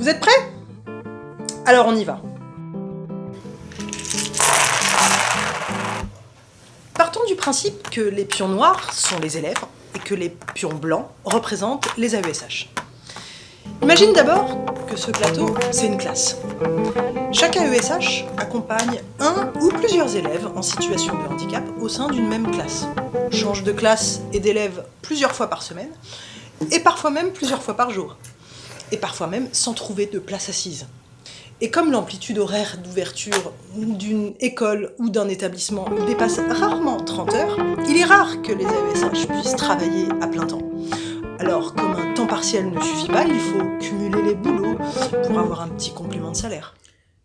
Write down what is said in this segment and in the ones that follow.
Vous êtes prêts? Alors on y va. Partons du principe que les pions noirs sont les élèves et que les pions blancs représentent les AESH. Imagine d'abord que ce plateau, c'est une classe. Chaque AESH accompagne un ou plusieurs élèves en situation de handicap au sein d'une même classe. Change de classe et d'élèves plusieurs fois par semaine, et parfois même plusieurs fois par jour, et parfois même sans trouver de place assise. Et comme l'amplitude horaire d'ouverture d'une école ou d'un établissement dépasse rarement 30 heures, il est rare que les AESH puissent travailler à plein temps. Alors, comme un temps partiel ne suffit pas, il faut cumuler les boulots pour avoir un petit complément de salaire.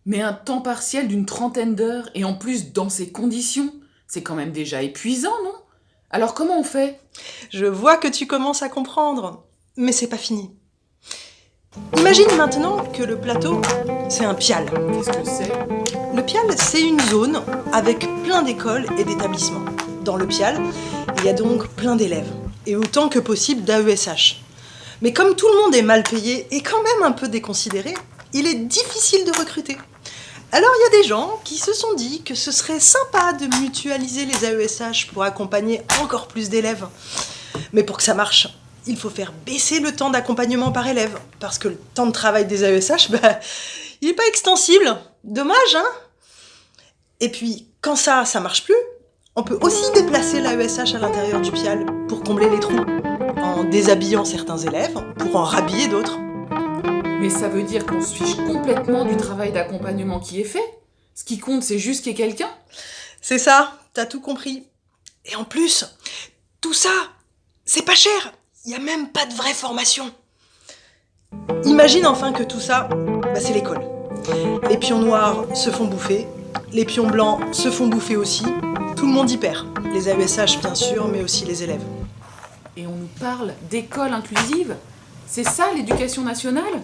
Mais un temps partiel d'une 30aine d'heures, et en plus dans ces conditions, c'est quand même déjà épuisant, non? Alors comment on fait? Je vois que tu commences à comprendre, mais c'est pas fini. Imagine maintenant que le plateau, c'est un pial. Qu'est-ce que c'est? Le pial, c'est une zone avec plein d'écoles et d'établissements. Dans le pial, il y a donc plein d'élèves, et autant que possible d'AESH. Mais comme tout le monde est mal payé et quand même un peu déconsidéré, il est difficile de recruter. Alors il y a des gens qui se sont dit que ce serait sympa de mutualiser les AESH pour accompagner encore plus d'élèves. Mais pour que ça marche, il faut faire baisser le temps d'accompagnement par élève, parce que le temps de travail des AESH, il n'est pas extensible. Dommage, hein? Et puis, quand ça marche plus, on peut aussi déplacer l'AESH à l'intérieur du pial pour combler les trous, en déshabillant certains élèves pour en rhabiller d'autres. Mais ça veut dire qu'on se fiche complètement du travail d'accompagnement qui est fait? Ce qui compte, c'est juste qu'il y ait quelqu'un? C'est ça, t'as tout compris. Et en plus, tout ça, c'est pas cher. Il n'y a même pas de vraie formation. Imagine enfin que tout ça, c'est l'école. Les pions noirs se font bouffer, les pions blancs se font bouffer aussi. Tout le monde y perd. Les AESH bien sûr, mais aussi les élèves. Et on nous parle d'école inclusive? C'est ça l'éducation nationale?